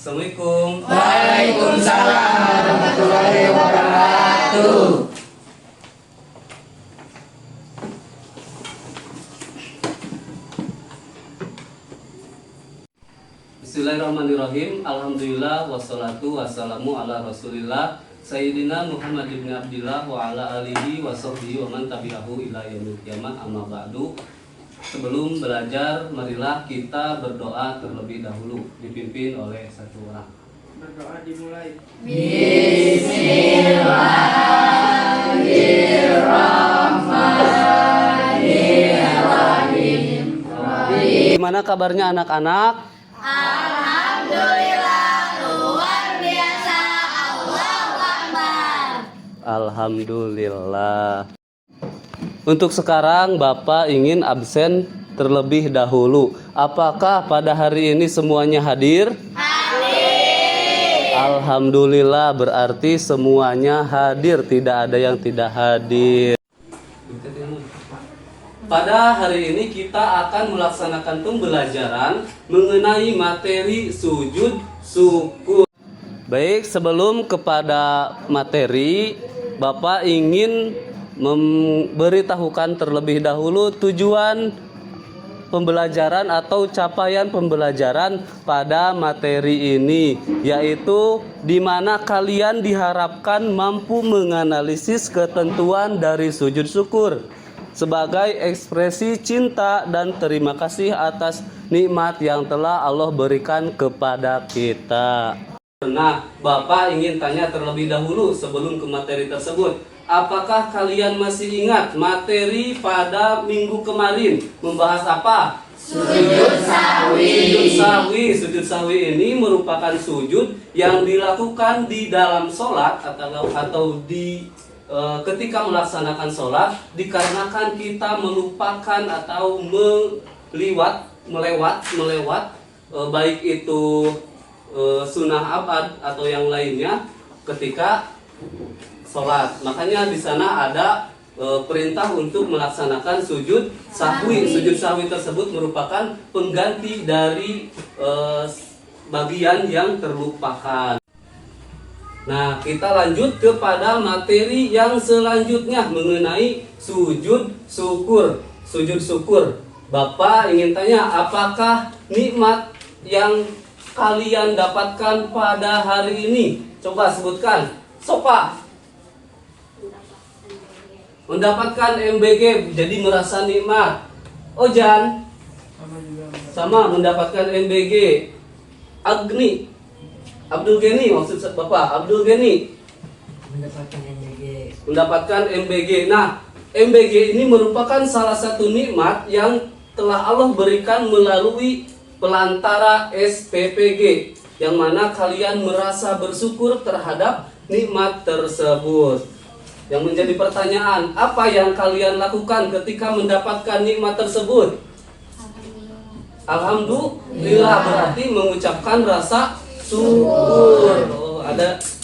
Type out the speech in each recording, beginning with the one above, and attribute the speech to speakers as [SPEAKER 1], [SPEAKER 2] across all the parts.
[SPEAKER 1] Assalamualaikum.
[SPEAKER 2] Waalaikumsalam warahmatullahi wabarakatuh.
[SPEAKER 1] Bismillahirrahmanirrahim. Alhamdulillah wassalatu wassalamu ala Rasulillah Sayyidina Muhammad ibn Abdillah wa ala alihi wa sahbihi wa man tabi'ahu ila yaumil qiyamah, amma ba'du. Sebelum belajar, marilah kita berdoa terlebih dahulu, dipimpin oleh satu orang.
[SPEAKER 2] Berdoa dimulai. Bismillahirrahmanirrahim.
[SPEAKER 1] Gimana kabarnya anak-anak?
[SPEAKER 3] Alhamdulillah, luar biasa. Allahu Akbar.
[SPEAKER 1] Alhamdulillah. Untuk sekarang Bapak ingin absen terlebih dahulu. Apakah pada hari ini semuanya hadir?
[SPEAKER 3] Hadir.
[SPEAKER 1] Alhamdulillah, berarti semuanya hadir, tidak ada yang tidak hadir. Pada hari ini kita akan melaksanakan pembelajaran mengenai materi sujud syukur. Baik, sebelum kepada materi, Bapak ingin memberitahukan terlebih dahulu tujuan pembelajaran atau capaian pembelajaran pada materi ini, yaitu di mana kalian diharapkan mampu menganalisis ketentuan dari sujud syukur sebagai ekspresi cinta dan terima kasih atas nikmat yang telah Allah berikan kepada kita. Nah, Bapak ingin tanya terlebih dahulu sebelum ke materi tersebut. Apakah kalian masih ingat materi pada minggu kemarin membahas apa?
[SPEAKER 3] Sujud sahwi.
[SPEAKER 1] Sujud sahwi ini merupakan sujud yang dilakukan di dalam sholat atau di ketika melaksanakan sholat, dikarenakan kita melupakan atau melewat baik itu sunnah abad atau yang lainnya ketika sholat. Makanya di sana ada perintah untuk melaksanakan sujud sahwi. Sujud sahwi tersebut merupakan pengganti dari bagian yang terlupakan. Nah, kita lanjut kepada materi yang selanjutnya mengenai sujud syukur. Sujud syukur. Bapak ingin tanya, apakah nikmat yang kalian dapatkan pada hari ini? Coba sebutkan. Sopa. Mendapatkan MBG, jadi merasa nikmat. Ojan. Sama mendapatkan MBG. Agni. Abdul Geni, maksud Bapak, Abdul Geni mendapatkan MBG. Nah, MBG ini merupakan salah satu nikmat yang telah Allah berikan melalui pelantara SPPG, yang mana kalian merasa bersyukur terhadap nikmat tersebut. Yang menjadi pertanyaan, apa yang kalian lakukan ketika mendapatkan nikmat tersebut? Alhamdulillah, berarti mengucapkan rasa syukur.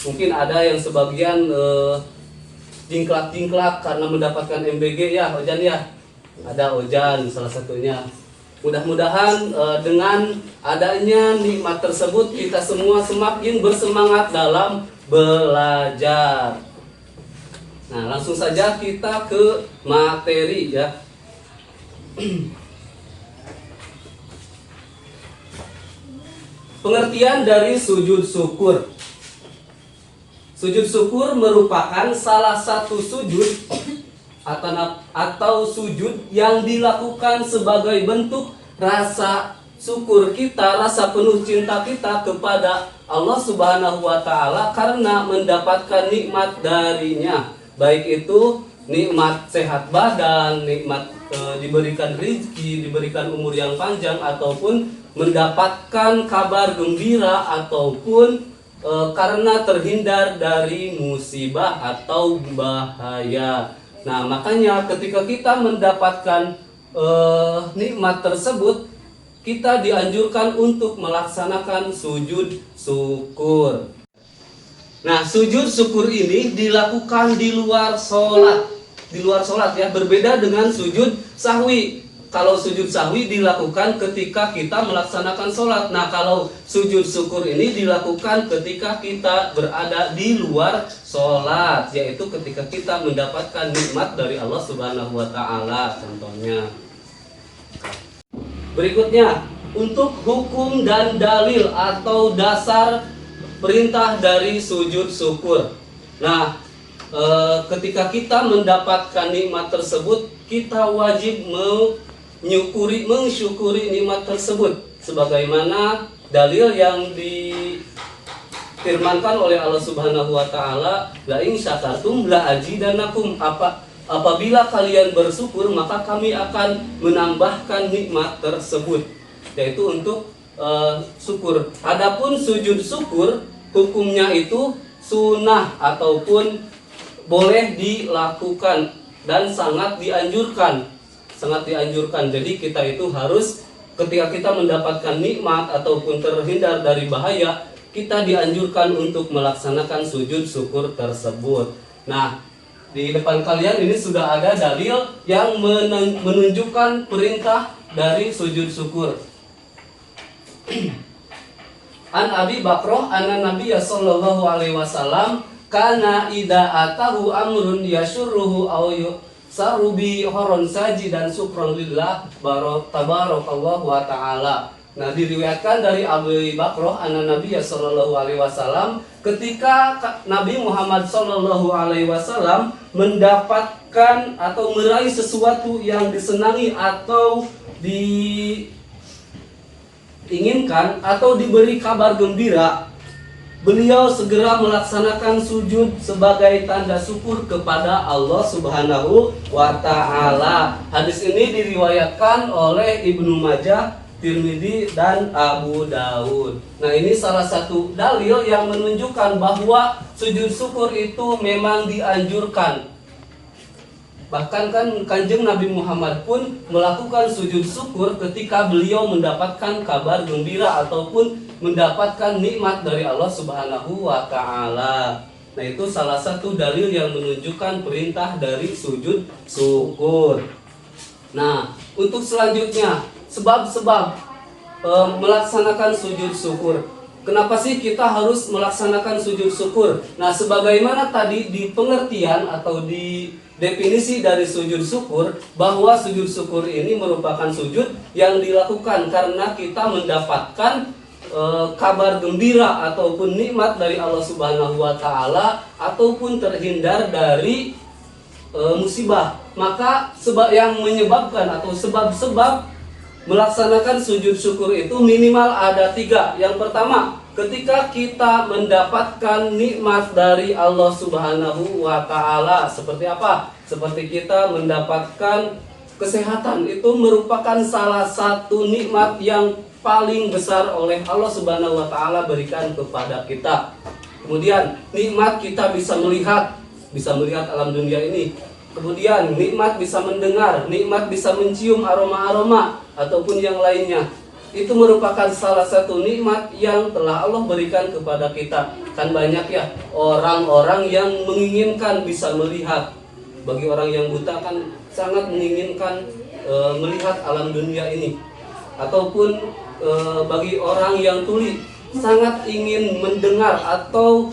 [SPEAKER 1] Mungkin ada yang sebagian jingklak karena mendapatkan MBG ya, Ojan ya. Ada Ojan salah satunya. Mudah-mudahan dengan adanya nikmat tersebut kita semua semakin bersemangat dalam belajar. Nah, langsung saja kita ke materi ya. Pengertian dari sujud syukur. Sujud syukur merupakan salah satu sujud atau sujud yang dilakukan sebagai bentuk rasa syukur kita, rasa penuh cinta kita kepada Allah Subhanahu wa Ta'ala karena mendapatkan nikmat darinya, baik itu nikmat sehat badan, nikmat diberikan rezeki, diberikan umur yang panjang, ataupun mendapatkan kabar gembira, ataupun karena terhindar dari musibah atau bahaya. Nah, makanya ketika kita mendapatkan nikmat tersebut, kita dianjurkan untuk melaksanakan sujud syukur. Nah, sujud syukur ini dilakukan di luar sholat. Di luar sholat ya, berbeda dengan sujud sahwi. kalau sujud sahwi dilakukan ketika kita melaksanakan sholat. Nah, kalau sujud syukur ini dilakukan ketika kita berada di luar sholat, yaitu ketika kita mendapatkan nikmat dari Allah Subhanahu wa Ta'ala. Contohnya, berikutnya, untuk hukum dan dalil atau dasar perintah dari sujud syukur. Nah, ketika kita mendapatkan nikmat tersebut, kita wajib mensyukuri nikmat tersebut, sebagaimana dalil yang difirmankan oleh Allah Subhanahu wa Ta'ala, la in syakartum la azidannakum, apabila kalian bersyukur maka kami akan menambahkan nikmat tersebut, yaitu untuk syukur. Adapun sujud syukur, hukumnya itu sunnah ataupun boleh dilakukan dan sangat dianjurkan. Jadi kita itu harus, ketika kita mendapatkan nikmat ataupun terhindar dari bahaya, kita dianjurkan untuk melaksanakan sujud syukur tersebut. Nah, di depan kalian ini sudah ada dalil yang menunjukkan perintah dari sujud syukur. An Abi Bakrah anna Nabiyya sallallahu alaihi wasallam kana idza atahu amrun yasyurruhu aw sarubi horon saji dan syukron lillah tabarakallahu wa ta'ala. Nah, diriwayatkan dari Abu Bakrah anna Nabiyya sallallahu alaihi wasallam, ketika Nabi Muhammad sallallahu alaihi wasallam mendapatkan atau meraih sesuatu yang disenangi atau diinginkan atau diberi kabar gembira, beliau segera melaksanakan sujud sebagai tanda syukur kepada Allah Subhanahu wa Ta'ala. Hadis ini diriwayatkan oleh Ibnu Majah, Tirmidzi, dan Abu Daud. Nah, ini salah satu dalil yang menunjukkan bahwa sujud syukur itu memang dianjurkan. Bahkan kan Kanjeng Nabi Muhammad pun melakukan sujud syukur ketika beliau mendapatkan kabar gembira ataupun mendapatkan nikmat dari Allah Subhanahu wa Ta'ala. Nah, itu salah satu dalil yang menunjukkan perintah dari sujud syukur. Nah, untuk selanjutnya, sebab-sebab melaksanakan sujud syukur. Kenapa sih kita harus melaksanakan sujud syukur? Nah, sebagaimana tadi di pengertian atau di definisi dari sujud syukur, bahwa sujud syukur ini merupakan sujud yang dilakukan karena kita mendapatkan kabar gembira ataupun nikmat dari Allah Subhanahu wa Ta'ala, ataupun terhindar dari musibah. Maka sebab yang menyebabkan atau sebab-sebab melaksanakan sujud syukur itu minimal ada 3. Yang pertama, ketika kita mendapatkan nikmat dari Allah Subhanahu wa Ta'ala. Seperti apa? Seperti kita mendapatkan kesehatan, itu merupakan salah satu nikmat yang paling besar oleh Allah Subhanahu wa Ta'ala berikan kepada kita. Kemudian nikmat kita bisa melihat alam dunia ini. Kemudian nikmat bisa mendengar, nikmat bisa mencium aroma-aroma ataupun yang lainnya. Itu merupakan salah satu nikmat yang telah Allah berikan kepada kita. Kan banyak ya orang-orang yang menginginkan bisa melihat. Bagi orang yang buta kan sangat menginginkan melihat alam dunia ini. Ataupun bagi orang yang tuli sangat ingin mendengar atau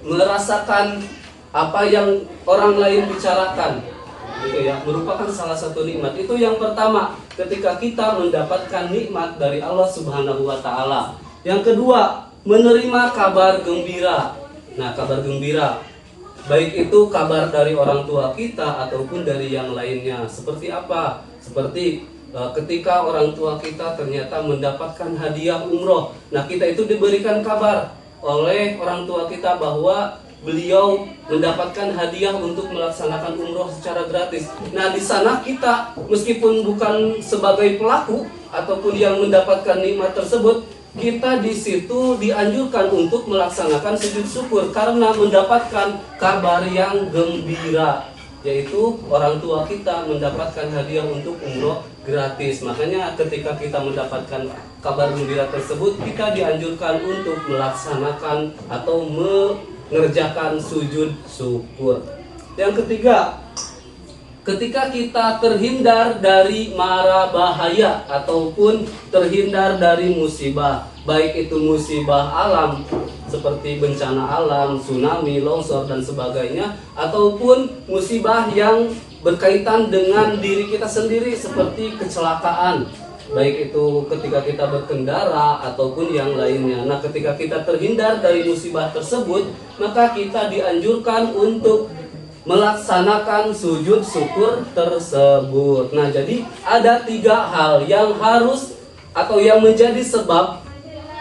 [SPEAKER 1] merasakan apa yang orang lain bicarakan. Gitu ya, merupakan salah satu nikmat. Itu yang pertama, ketika kita mendapatkan nikmat dari Allah Subhanahu wa Ta'ala. Yang kedua, menerima kabar gembira. Nah, kabar gembira, baik itu kabar dari orang tua kita ataupun dari yang lainnya. Seperti apa? Seperti ketika orang tua kita ternyata mendapatkan hadiah umroh. Nah, kita itu diberikan kabar oleh orang tua kita bahwa beliau mendapatkan hadiah untuk melaksanakan umroh secara gratis. Nah, di sana kita meskipun bukan sebagai pelaku ataupun yang mendapatkan nikmat tersebut, kita di situ dianjurkan untuk melaksanakan sujud syukur karena mendapatkan kabar yang gembira, yaitu orang tua kita mendapatkan hadiah untuk umroh gratis. Makanya ketika kita mendapatkan kabar gembira tersebut, kita dianjurkan untuk melaksanakan atau mengerjakan sujud syukur. Yang ketiga, ketika kita terhindar dari mara bahaya ataupun terhindar dari musibah, baik itu musibah alam seperti bencana alam, tsunami, longsor dan sebagainya, ataupun musibah yang berkaitan dengan diri kita sendiri seperti kecelakaan, baik itu ketika kita berkendara ataupun yang lainnya. Nah, ketika kita terhindar dari musibah tersebut, maka kita dianjurkan untuk melaksanakan sujud syukur tersebut. Nah, jadi ada 3 hal yang harus atau yang menjadi sebab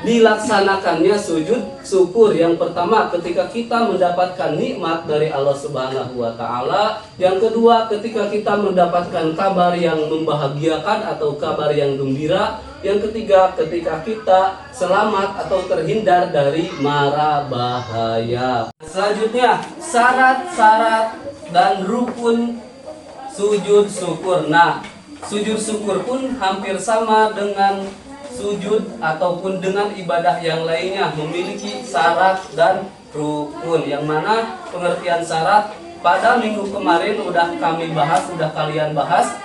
[SPEAKER 1] dilaksanakannya sujud syukur. Yang pertama, ketika kita mendapatkan nikmat dari Allah Subhanahu wa taala. Yang kedua, ketika kita mendapatkan kabar yang membahagiakan atau kabar yang gembira. Yang ketiga, ketika kita selamat atau terhindar dari mara bahaya. Selanjutnya, syarat-syarat dan rukun sujud syukur. Nah, sujud syukur pun hampir sama dengan sujud ataupun dengan ibadah yang lainnya, memiliki syarat dan rukun. Yang mana pengertian syarat pada minggu kemarin udah kami bahas, udah kalian bahas.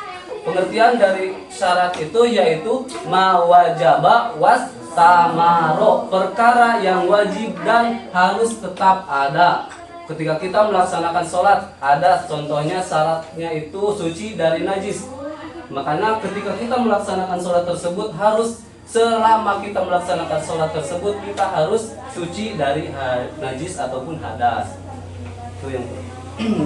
[SPEAKER 1] Pengertian dari syarat itu yaitu mawajaba was tamaro, perkara yang wajib dan harus tetap ada. Ketika kita melaksanakan sholat, ada contohnya syaratnya itu suci dari najis. Makanya ketika kita melaksanakan sholat tersebut harus, selama kita melaksanakan sholat tersebut kita harus suci dari najis ataupun hadas. Itu yang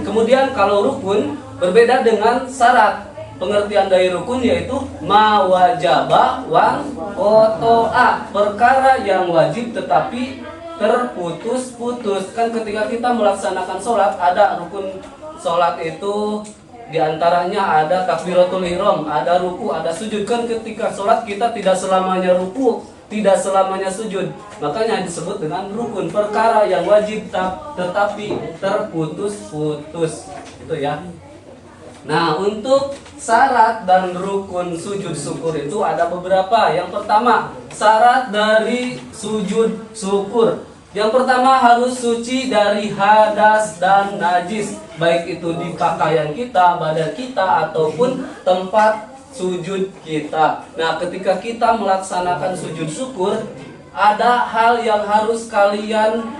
[SPEAKER 1] kemudian kalau rukun berbeda dengan syarat. Pengertian dari rukun yaitu mawajaba wan kotoa, perkara yang wajib tetapi terputus-putus. Kan ketika kita melaksanakan sholat, ada rukun sholat itu diantaranya ada takbiratul ihram, ada ruku, ada sujud. Kan ketika sholat kita tidak selamanya ruku, tidak selamanya sujud, makanya disebut dengan rukun, perkara yang wajib tetapi terputus-putus. Itu ya. Nah, untuk syarat dan rukun sujud syukur itu ada beberapa. Yang pertama, syarat dari sujud syukur. Yang pertama, harus suci dari hadas dan najis, baik itu di pakaian kita, badan kita, ataupun tempat sujud kita. Nah, ketika kita melaksanakan sujud syukur, ada hal yang harus kalian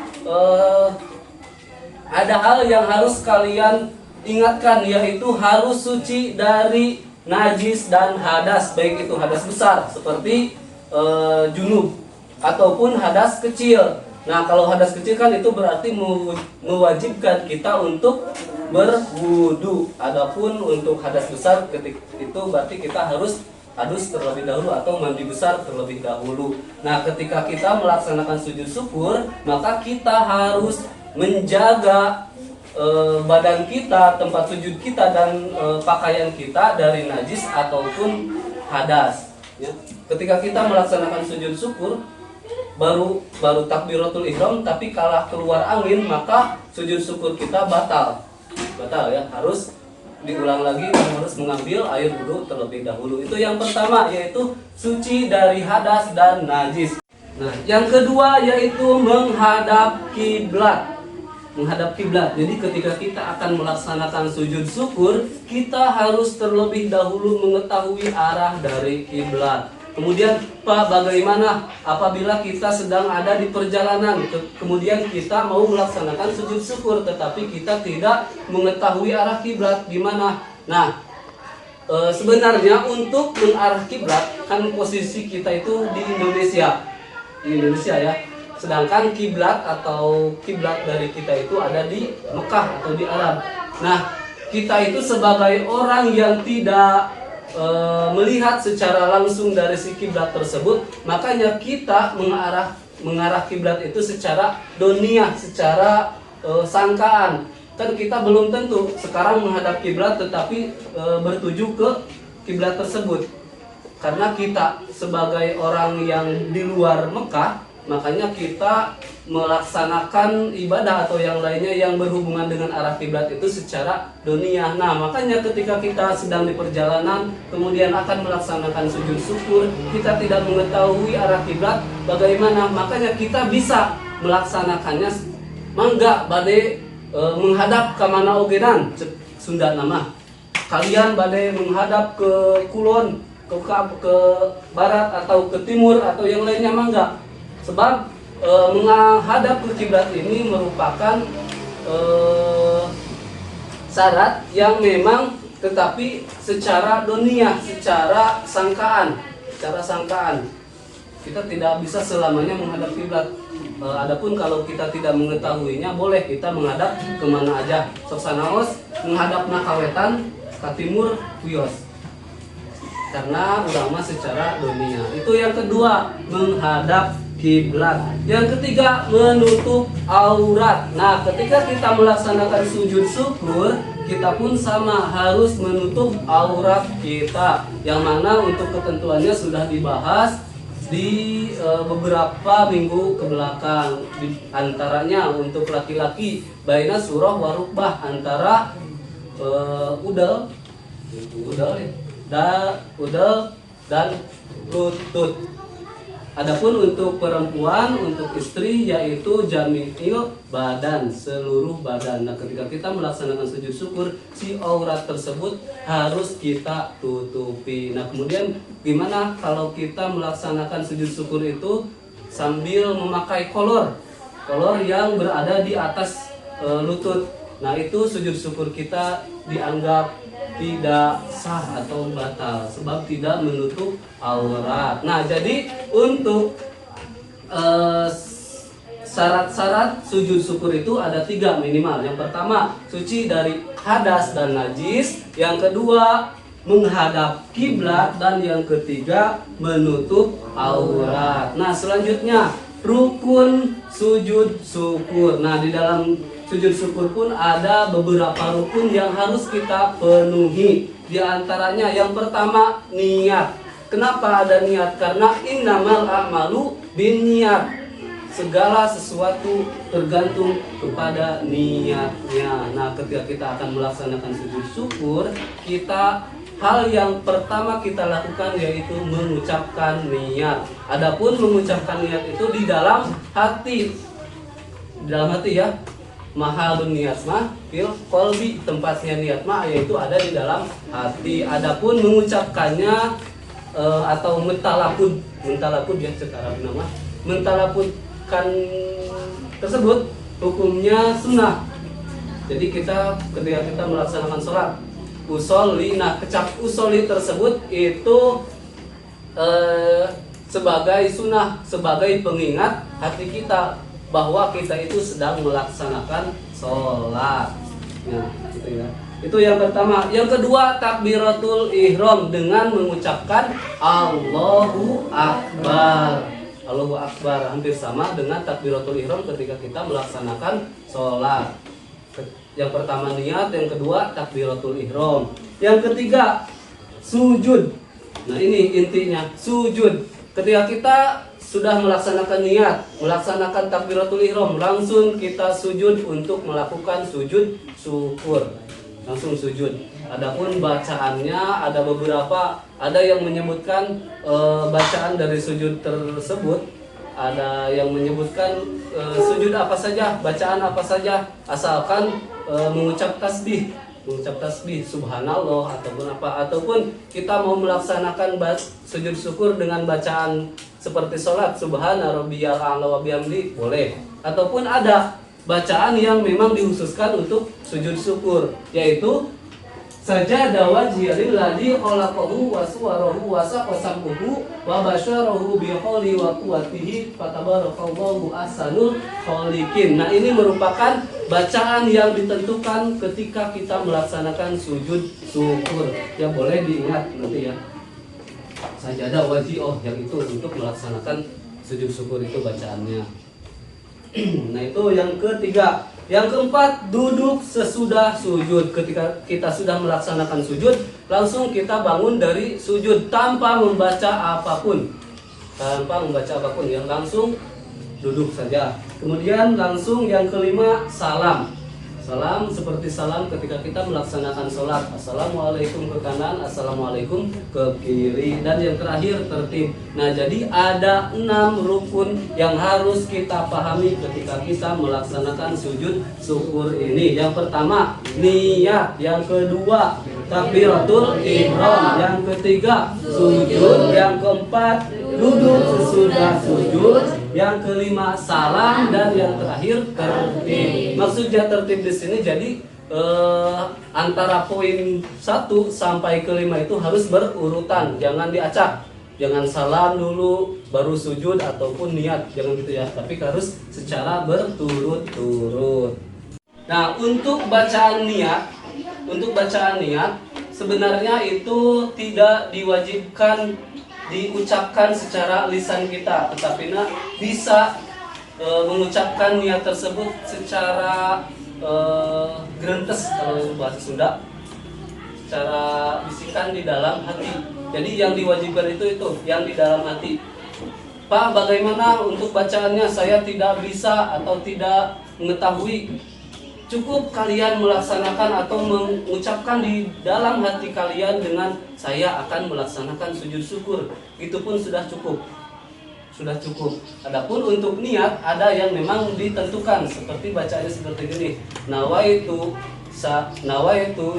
[SPEAKER 1] ingatkan, yaitu harus suci dari najis dan hadas, baik itu hadas besar seperti junub ataupun hadas kecil. Nah, kalau hadas kecil kan itu berarti mewajibkan kita untuk berwudu. Adapun untuk hadas besar ketika itu berarti kita harus hadus terlebih dahulu atau mandi besar terlebih dahulu. Nah, ketika kita melaksanakan sujud syukur, maka kita harus menjaga badan kita, tempat sujud kita dan pakaian kita dari najis ataupun hadas. Ya. Ketika kita melaksanakan sujud syukur, baru takbiratul ihram, tapi kalah keluar angin, maka sujud syukur kita batal ya, harus diulang lagi dan harus mengambil air wudhu terlebih dahulu. Itu yang pertama, yaitu suci dari hadas dan najis. Nah, yang kedua yaitu menghadap kiblat. Menghadap kiblat. Jadi ketika kita akan melaksanakan sujud syukur, kita harus terlebih dahulu mengetahui arah dari kiblat. Kemudian bagaimana apabila kita sedang ada di perjalanan, kemudian kita mau melaksanakan sujud syukur tetapi kita tidak mengetahui arah kiblat gimana? Nah, sebenarnya untuk mengarah kiblat kan posisi kita itu di Indonesia ya. Sedangkan kiblat atau kiblat dari kita itu ada di Mekah atau di Arab. Nah, kita itu sebagai orang yang tidak melihat secara langsung dari si kiblat tersebut, makanya kita mengarah kiblat itu secara doniah, secara sangkaan. Kan kita belum tentu sekarang menghadap kiblat tetapi bertuju ke kiblat tersebut. Karena kita sebagai orang yang di luar Mekah, makanya kita melaksanakan ibadah atau yang lainnya yang berhubungan dengan arah kiblat itu secara doniah. Nah, makanya ketika kita sedang di perjalanan kemudian akan melaksanakan sujud syukur, kita tidak mengetahui arah kiblat bagaimana, makanya kita bisa melaksanakannya mangga bade menghadap ke mana ogenan Sunda nama. kalian badai menghadap ke kulon, ke barat atau ke timur atau yang lainnya mah enggak. Sebab menghadap ke kiblat ini merupakan syarat yang memang tetapi secara dunia, secara sangkaan. Kita tidak bisa selamanya menghadap kiblat. Adapun kalau kita tidak mengetahuinya, boleh kita menghadap kemana aja. Soksanaos menghadap nakawetan ke timur wios. Karena ulama secara dunia. Itu yang kedua, menghadap kiblat. Yang ketiga, menutup aurat. Nah, ketika kita melaksanakan sujud syukur, kita pun sama harus menutup aurat kita. Yang mana untuk ketentuannya sudah dibahas di beberapa minggu ke belakang. Di antaranya untuk laki-laki baina surah warukbah, antara udel dan lutut. Adapun untuk perempuan, untuk istri yaitu jami'il badan, seluruh badan. Nah, ketika kita melaksanakan sujud syukur, si aurat tersebut harus kita tutupi. Nah, kemudian gimana kalau kita melaksanakan sujud syukur itu sambil memakai kolor yang berada di atas lutut? Nah, itu sujud syukur kita dianggap tidak sah atau batal sebab tidak menutup aurat. Nah, jadi untuk syarat-syarat sujud syukur itu ada 3 minimal. Yang pertama, suci dari hadas dan najis. Yang kedua, menghadap kiblat. Dan yang ketiga, menutup aurat. Nah, selanjutnya rukun sujud syukur. Nah, di dalam sujud syukur pun ada beberapa rukun yang harus kita penuhi. Di antaranya yang pertama, niat. Kenapa ada niat? Karena innamal a'malu binniyat. Segala sesuatu tergantung kepada niatnya. Nah, ketika kita akan melaksanakan sujud syukur, hal yang pertama kita lakukan yaitu mengucapkan niat. Adapun mengucapkan niat itu di dalam hati. Di dalam hati ya. Mahalun niat mah fil qalbi, tempatnya niat mah yaitu ada di dalam hati. Adapun mengucapkannya atau mentalapud ya secara nama, mentalapudkan tersebut hukumnya sunnah. Jadi ketika kita melaksanakan sholat usolli, nah kecap usolli tersebut itu sebagai sunnah, sebagai pengingat hati kita bahwa kita itu sedang melaksanakan sholat. Nah, gitu ya. Itu yang pertama. Yang kedua, takbiratul ihram dengan mengucapkan Allahu Akbar. Allahu Akbar hampir sama dengan takbiratul ihram ketika kita melaksanakan sholat. Yang pertama niat, yang kedua takbiratul ihram. Yang ketiga, sujud. Nah, ini intinya, sujud. Ketika kita sudah melaksanakan niat, melaksanakan takbiratul ihram, langsung kita sujud untuk melakukan sujud syukur. Langsung sujud. Adapun bacaannya ada beberapa, ada yang menyebutkan bacaan dari sujud tersebut, ada yang menyebutkan sujud apa saja, bacaan apa saja, asalkan mengucap tasbih subhanallah ataupun kita mau melaksanakan sujud syukur dengan bacaan seperti sholat subhana rabbiyal a'la wa bihamdi, boleh. Ataupun ada bacaan yang memang dikhususkan untuk sujud syukur, yaitu sajada wajhiya lilladzi khalaqahu wa suwarahu wa saqasahu wa basyarahu bi hauli wa quwwatihi fatabarakallahu ahsanul khaliqin. Nah, ini merupakan bacaan yang ditentukan ketika kita melaksanakan sujud syukur. Ya, boleh diingat nanti ya. Sajadah wajib yang itu untuk melaksanakan sujud syukur itu bacaannya. Nah, itu yang ketiga. Yang keempat, duduk sesudah sujud. Ketika kita sudah melaksanakan sujud, langsung kita bangun dari sujud tanpa membaca apapun. Yang langsung duduk saja. Kemudian langsung yang kelima, salam. Salam seperti salam ketika kita melaksanakan sholat. Assalamualaikum ke kanan, assalamualaikum ke kiri. Dan yang terakhir, tertib. Nah, jadi ada 6 rukun yang harus kita pahami ketika kita melaksanakan sujud syukur ini. Yang pertama, niat. Yang kedua, takbiratul ihram. Yang ketiga sujud. Yang keempat duduk sesudah sujud. Yang kelima salam, dan yang terakhir tertib. Maksudnya tertib di sini jadi antara poin 1 sampai ke 5 itu harus berurutan, jangan diacak. Jangan salam dulu baru sujud ataupun niat, jangan gitu ya. Tapi harus secara berturut-turut. Nah, untuk bacaan niat sebenarnya itu tidak diwajibkan diucapkan secara lisan kita, tetapi bisa mengucapkan niat tersebut secara gerentes kalau bahasa Sunda, secara bisikan di dalam hati. Jadi yang diwajibkan itu yang di dalam hati. Pak, bagaimana untuk bacaannya? Saya tidak bisa atau tidak mengetahui. Cukup kalian melaksanakan atau mengucapkan di dalam hati kalian dengan saya akan melaksanakan sujud syukur. Itu pun sudah cukup. Adapun untuk niat ada yang memang ditentukan, seperti bacaannya seperti ini. Nawaitu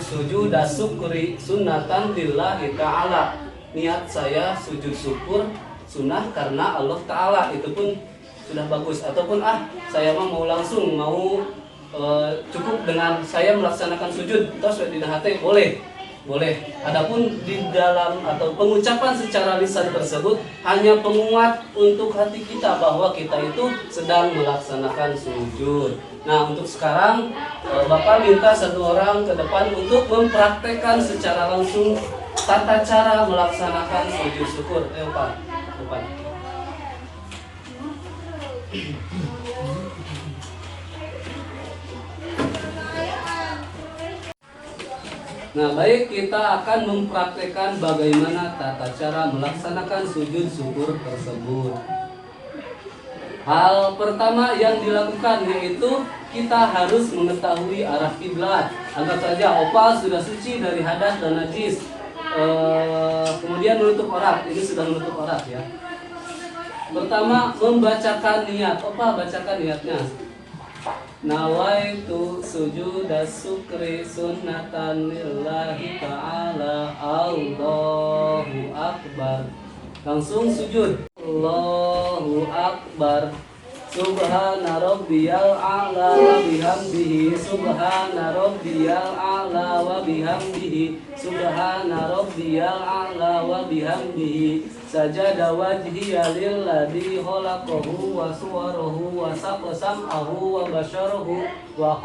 [SPEAKER 1] sujud syukri sunnatan lillahi ta'ala. Niat saya sujud syukur sunnah karena Allah Ta'ala. Itu pun sudah bagus. Ataupun saya mau langsung cukup dengan saya melaksanakan sujud terus di hati, boleh. Adapun di dalam atau pengucapan secara lisan tersebut hanya penguat untuk hati kita bahwa kita itu sedang melaksanakan sujud. Nah, untuk sekarang Bapak minta satu orang ke depan untuk mempraktekkan secara langsung tata cara melaksanakan sujud syukur. Pak, depan. Nah, baik, kita akan mempraktekkan bagaimana tata cara melaksanakan sujud syukur tersebut. Hal pertama yang dilakukan yaitu kita harus mengetahui arah kiblat. Anggap saja opal sudah suci dari hadas dan najis. Kemudian menutup aurat, ini sudah menutup aurat ya. Pertama, membacakan niat. Bacakan niatnya. Nawaitu sujuda syukri sunnatan lillahi ta'ala. Allahu akbar. Langsung sujud. Allahu akbar. Subhana rabbiyal a'la wa bihamdihi. Subhana rabbiyal a'la wa bihamdihi. Subhana rabbiyal a'la wa bihamdihi. Sajada wajhiya lilladzi khalaqahu wa suwarahu wa sam'ahu wa basyarahu wa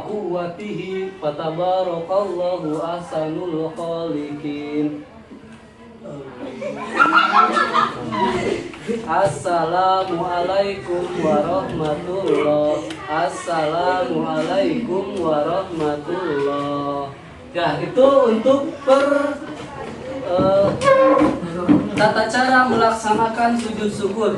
[SPEAKER 1] quwwatihi. Fatabarakallahu ahsanul khaliqin. Assalamualaikum warahmatullahi. Assalamualaikum warahmatullahi. Ya, itu untuk tata cara melaksanakan sujud syukur.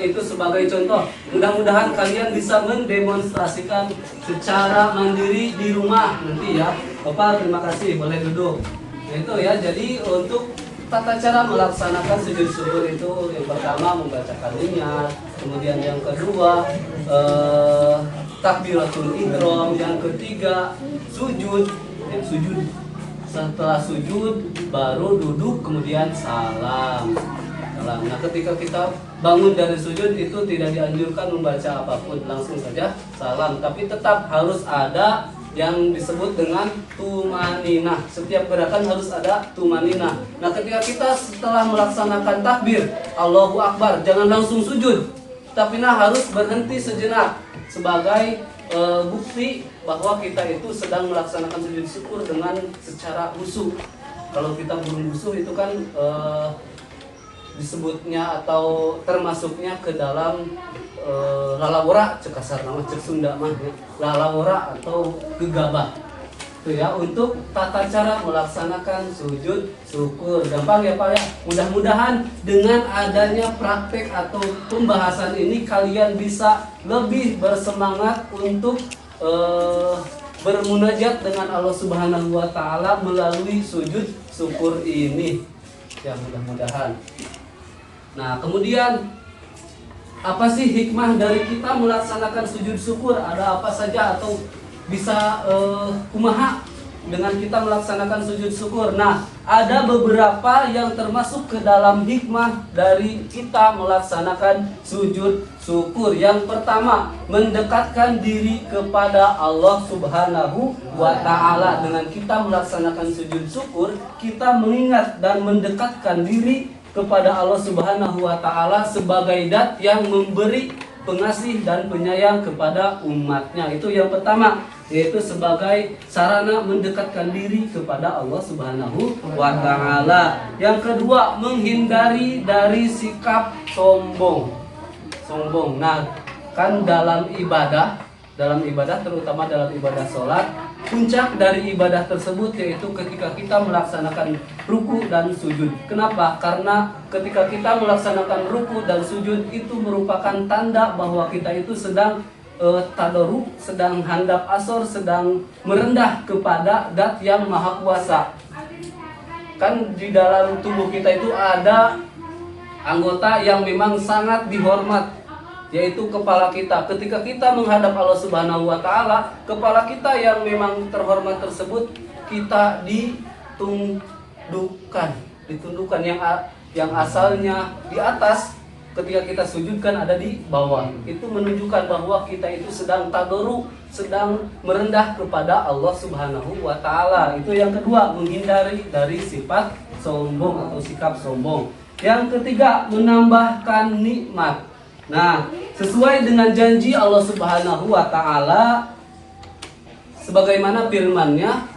[SPEAKER 1] Itu sebagai contoh. Mudah-mudahan kalian bisa mendemonstrasikan secara mandiri di rumah nanti ya. Bapak, terima kasih, boleh duduk. Nah, itu ya. Jadi untuk tata cara melaksanakan sujud syukur itu yang pertama membacakan niat, kemudian yang kedua takbiratul ihram, yang ketiga sujud. Setelah sujud baru duduk, kemudian salam. Nah, ketika kita bangun dari sujud itu tidak dianjurkan membaca apapun, langsung saja salam. Tapi tetap harus ada yang disebut dengan tumaninah. Setiap gerakan harus ada tumaninah. Nah, ketika kita setelah melaksanakan takbir Allahu Akbar, jangan langsung sujud, tapi harus berhenti sejenak sebagai bukti bahwa kita itu sedang melaksanakan sujud syukur dengan secara khusyuk. Kalau kita belum khusyuk itu kan disebutnya atau termasuknya ke dalam lalawara, cek kasar nama cek Sunda mah ya. Lalawara atau gegabah. Itu ya untuk tata cara melaksanakan sujud syukur. Gampang ya Pak ya. Mudah-mudahan dengan adanya praktek atau pembahasan ini kalian bisa lebih bersemangat untuk bermunajat dengan Allah Subhanahu wa taala melalui sujud syukur ini. Ya, mudah-mudahan. Nah, kemudian apa sih hikmah dari kita melaksanakan sujud syukur? Ada apa saja atau bisa kumaha dengan kita melaksanakan sujud syukur. Nah, ada beberapa yang termasuk ke dalam hikmah dari kita melaksanakan sujud syukur. Yang pertama, mendekatkan diri kepada Allah Subhanahu wa Ta'ala. Dengan kita melaksanakan sujud syukur, kita mengingat dan mendekatkan diri kepada Allah Subhanahu wa Ta'ala sebagai zat yang memberi, pengasih dan penyayang kepada umatnya. Itu yang pertama, yaitu sebagai sarana mendekatkan diri kepada Allah Subhanahu wa Ta'ala. Yang kedua, menghindari dari sikap sombong. Nah, kan dalam ibadah terutama dalam ibadah sholat, puncak dari ibadah tersebut yaitu ketika kita melaksanakan ruku dan sujud. Kenapa? Karena ketika kita melaksanakan ruku dan sujud itu merupakan tanda bahwa kita itu sedang tadarruk, sedang handap asor, sedang merendah kepada zat yang maha kuasa. Kan di dalam tubuh kita itu ada anggota yang memang sangat dihormat, yaitu kepala kita. Ketika kita menghadap Allah Subhanahu wa Ta'ala, kepala kita yang memang terhormat tersebut kita ditundukkan yang asalnya di atas, ketika kita sujudkan ada di bawah. Itu menunjukkan bahwa kita itu sedang tadarruk, sedang merendah kepada Allah Subhanahu wa Ta'ala. Itu yang kedua, menghindari dari sifat sombong atau sikap sombong. Yang ketiga, menambahkan nikmat. Nah, sesuai dengan janji Allah Subhanahu wa Ta'ala sebagaimana firman-Nya,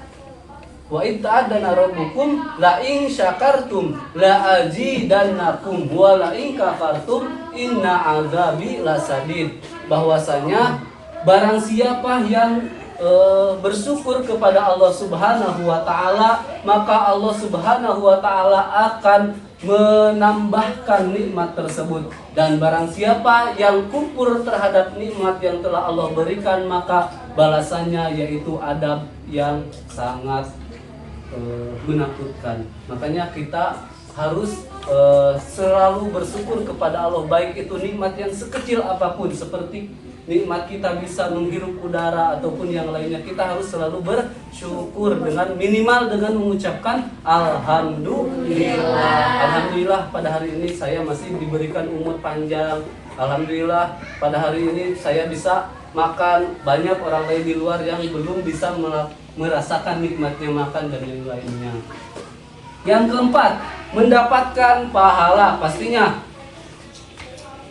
[SPEAKER 1] wa id ta'adzana rabbukum la in syakartum la azidannakum wa la in kafartum inna azabi lasadid. Bahwasanya barang siapa yang bersyukur kepada Allah Subhanahu wa Ta'ala, maka Allah Subhanahu wa Ta'ala akan menambahkan nikmat tersebut. Dan barang siapa yang kufur terhadap nikmat yang telah Allah berikan, maka balasannya yaitu adab yang sangat menakutkan. Makanya kita harus selalu bersyukur kepada Allah, baik itu nikmat yang sekecil apapun, seperti nikmat kita bisa menghirup udara ataupun yang lainnya. Kita harus selalu bersyukur dengan minimal dengan mengucapkan alhamdulillah. Alhamdulillah pada hari ini saya masih diberikan umur panjang. Alhamdulillah pada hari ini saya bisa makan. Banyak orang lain di luar yang belum bisa merasakan nikmatnya makan dan yang lainnya. Yang keempat, mendapatkan pahala. Pastinya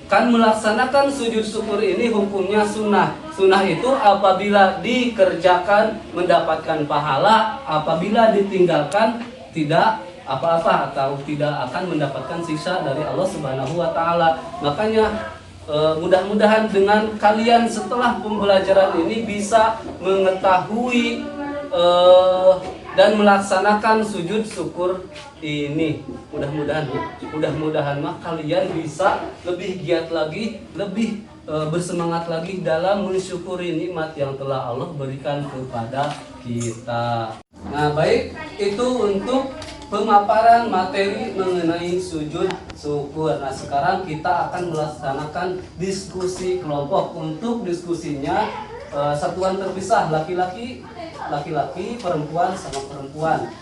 [SPEAKER 1] kan melaksanakan sujud syukur ini hukumnya sunnah. Sunnah itu apabila dikerjakan mendapatkan pahala, apabila ditinggalkan tidak apa-apa atau tidak akan mendapatkan siksa dari Allah Subhanahu wa Ta'ala. Makanya mudah-mudahan dengan kalian setelah pembelajaran ini bisa mengetahui dan melaksanakan sujud syukur ini. Mudah-mudahan mah kalian bisa lebih giat lagi, lebih bersemangat lagi dalam mensyukuri nikmat yang telah Allah berikan kepada kita. Nah, baik, itu untuk pemaparan materi mengenai sujud syukur. Nah, sekarang kita akan melaksanakan diskusi kelompok. Untuk diskusinya satuan terpisah, laki-laki, perempuan sama perempuan.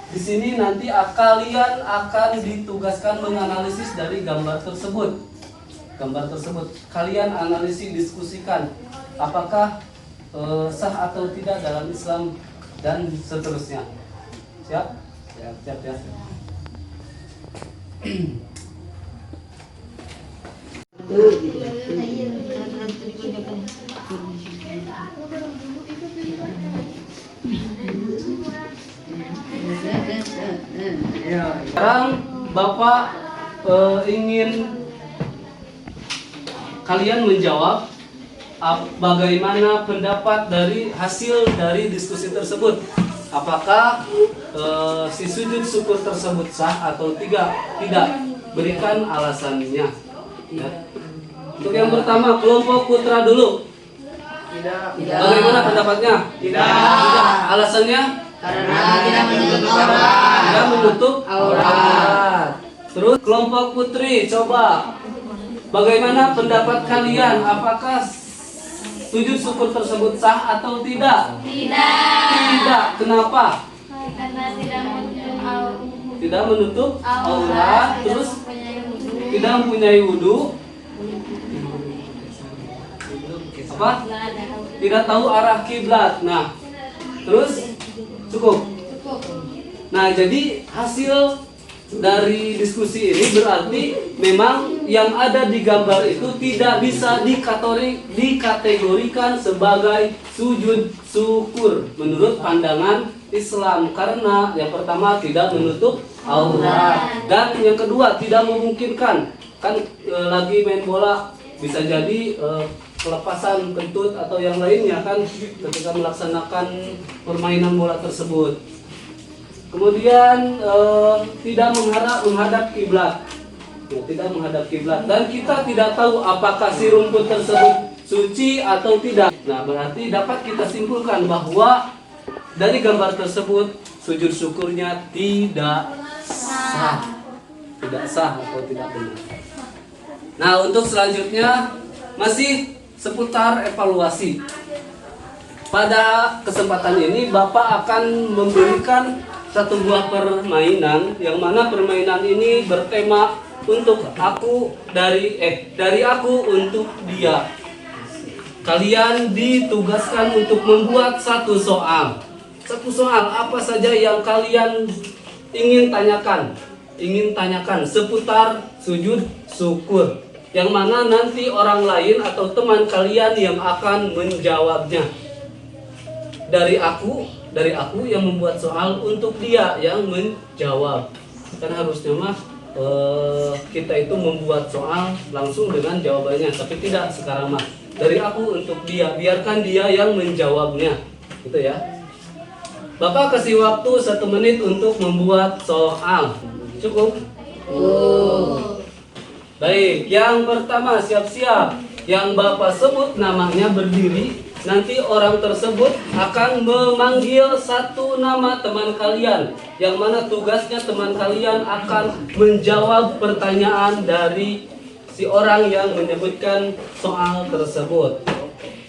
[SPEAKER 1] Di sini nanti kalian akan ditugaskan menganalisis dari gambar tersebut. Kalian analisis, diskusikan apakah sah atau tidak dalam Islam dan seterusnya. Siap? Siap ya. Sekarang Bapak ingin kalian menjawab bagaimana pendapat dari hasil dari diskusi tersebut. Apakah si sujud syukur tersebut sah atau tidak? Berikan alasannya. Ya. Untuk yang pertama, kelompok putra dulu.
[SPEAKER 2] Tidak.
[SPEAKER 1] Bagaimana pendapatnya? Tidak. Alasannya?
[SPEAKER 3] Karena tidak menutup aurat.
[SPEAKER 1] Tidak menutup aurat. Terus kelompok putri, coba. Bagaimana pendapat kalian? Apakah sujud syukur tersebut sah atau tidak?
[SPEAKER 3] Tidak.
[SPEAKER 1] Tidak. Kenapa?
[SPEAKER 3] Karena tidak menutup
[SPEAKER 1] Tidak menutup aurat,
[SPEAKER 3] aurat,
[SPEAKER 1] terus
[SPEAKER 3] tidak
[SPEAKER 1] tidak mempunyai wudu, apa? Tidak tahu arah kiblat. Nah, terus cukup. Nah, jadi hasil dari diskusi ini berarti memang yang ada di gambar itu tidak bisa dikategorikan sebagai sujud syukur menurut pandangan Islam, karena yang pertama tidak menutup aurat dan yang kedua tidak memungkinkan. Kan lagi main bola bisa jadi kelepasan kentut atau yang lainnya kan ketika melaksanakan permainan bola tersebut. Kemudian tidak menghadap kiblat, tidak menghadap kiblat, dan kita tidak tahu apakah si rumput tersebut suci atau tidak. Nah, berarti dapat kita simpulkan bahwa dari gambar tersebut sujud syukurnya tidak sah, atau tidak benar. Nah, untuk selanjutnya masih seputar evaluasi. Pada kesempatan ini Bapak akan memberikan satu buah permainan yang mana permainan ini bertema untuk aku dari aku untuk dia. Kalian ditugaskan untuk membuat satu soal. Satu soal apa saja yang kalian ingin tanyakan seputar sujud syukur. Yang mana nanti orang lain atau teman kalian yang akan menjawabnya. Dari aku yang membuat soal untuk dia yang menjawab. Kan harusnya mah kita itu membuat soal langsung dengan jawabannya, tapi tidak sekarang mah. Dari aku untuk dia, biarkan dia yang menjawabnya, gitu ya. Bapak kasih waktu 1 menit untuk membuat soal. Cukup? Baik, yang pertama siap-siap. Yang Bapak sebut namanya berdiri. Nanti orang tersebut akan memanggil satu nama teman kalian, yang mana tugasnya teman kalian akan menjawab pertanyaan dari si orang yang menyebutkan soal tersebut.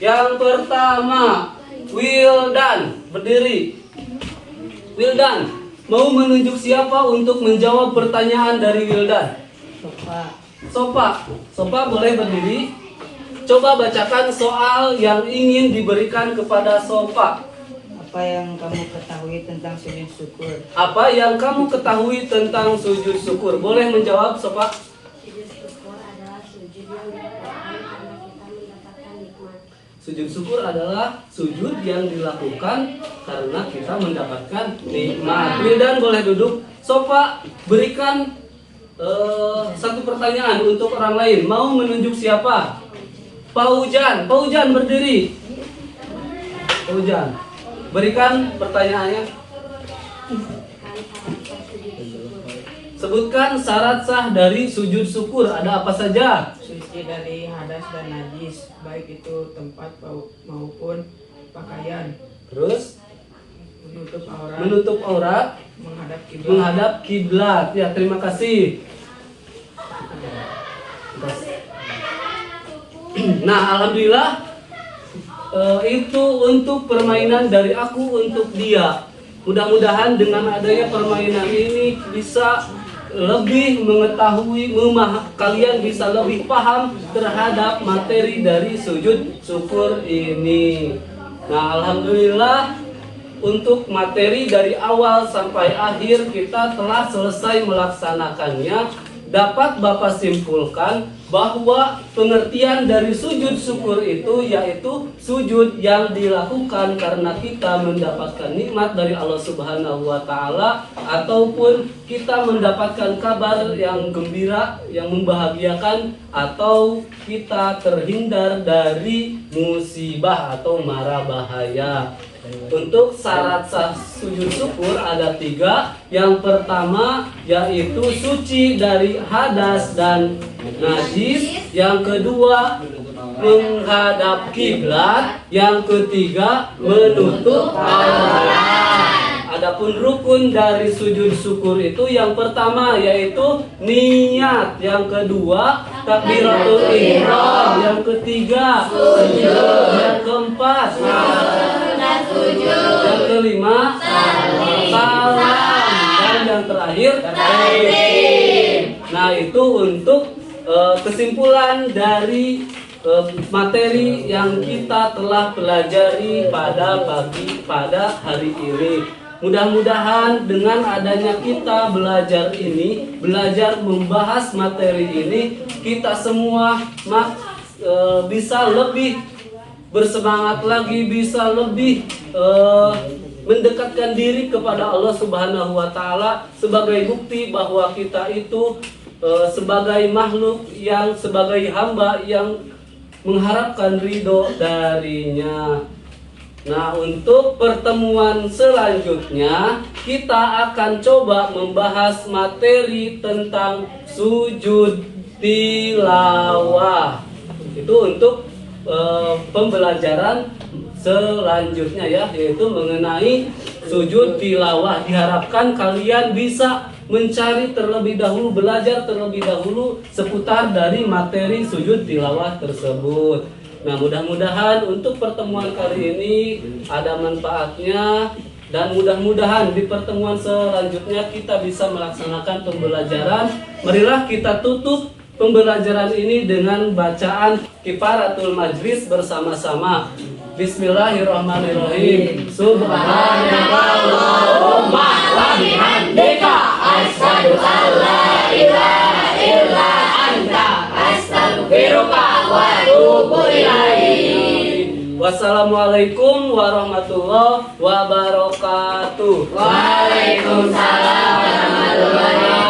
[SPEAKER 1] Yang pertama, Wildan, berdiri. Wildan, mau menunjuk siapa untuk menjawab pertanyaan dari Wildan? Sopa boleh berdiri. Coba bacakan soal yang ingin diberikan kepada Sopa.
[SPEAKER 2] Apa yang kamu ketahui tentang sujud syukur?
[SPEAKER 1] Apa yang kamu ketahui tentang sujud syukur? Boleh menjawab, Sopa?
[SPEAKER 4] Sujud syukur adalah sujud yang dilakukan karena kita mendapatkan nikmat.
[SPEAKER 1] Sujud syukur adalah sujud yang dilakukan karena kita mendapatkan nikmat. Wildan boleh duduk. Sopa, berikan satu pertanyaan untuk orang lain. Mau menunjuk siapa? Paujan berdiri. Paujan, berikan pertanyaannya. Sebutkan syarat sah dari sujud syukur. Ada apa saja?
[SPEAKER 2] Suci dari hadas dan najis, baik itu tempat maupun pakaian.
[SPEAKER 1] Terus
[SPEAKER 2] Menutup
[SPEAKER 1] menutup aurat,
[SPEAKER 2] aurat,
[SPEAKER 1] menghadap kiblat. Ya, terima kasih. Nah, alhamdulillah itu untuk permainan dari aku untuk dia. Mudah-mudahan dengan adanya permainan ini bisa lebih mengetahui, kalian bisa lebih paham terhadap materi dari sujud syukur ini. Nah, alhamdulillah untuk materi dari awal sampai akhir kita telah selesai melaksanakannya. Dapat Bapak simpulkan bahwa pengertian dari sujud syukur itu yaitu sujud yang dilakukan karena kita mendapatkan nikmat dari Allah Subhanahu wa taala ataupun kita mendapatkan kabar yang gembira, yang membahagiakan, atau kita terhindar dari musibah atau mara bahaya. Untuk syarat sah sujud syukur ada 3. Yang pertama yaitu suci dari hadas dan najis. Yang kedua menghadap kiblat. Yang ketiga menutup aurat. Adapun rukun dari sujud syukur itu yang pertama yaitu niat, yang kedua takbiratul ihram, yang ketiga sujud, yang keempat yang kelima salam, dan yang terakhir taslim. Nah, itu untuk kesimpulan dari materi yang kita telah pelajari pada hari ini. Mudah-mudahan dengan adanya kita belajar membahas materi ini, kita semua bisa lebih bersemangat lagi, bisa lebih mendekatkan diri kepada Allah Subhanahu wa taala sebagai bukti bahwa kita itu sebagai makhluk yang sebagai hamba yang mengharapkan ridho darinya. Nah, untuk pertemuan selanjutnya kita akan coba membahas materi tentang sujud tilawah. Itu untuk pembelajaran selanjutnya ya, yaitu mengenai sujud tilawah. Diharapkan kalian bisa mencari terlebih dahulu, belajar terlebih dahulu seputar dari materi sujud tilawah tersebut. Nah, mudah-mudahan untuk pertemuan kali ini ada manfaatnya, dan mudah-mudahan di pertemuan selanjutnya kita bisa melaksanakan pembelajaran. Marilah kita tutup pembelajaran ini dengan bacaan kifaratul majlis bersama-sama. Bismillahirrahmanirrahim. Subhanallahumma wa bihamdika asyhadu an la ilaha illa anta astaghfiruka wa atubu ilaik. Wassalamualaikum warahmatullahi wabarakatuh. Waalaikumsalam warahmatullahi wabarakatuh.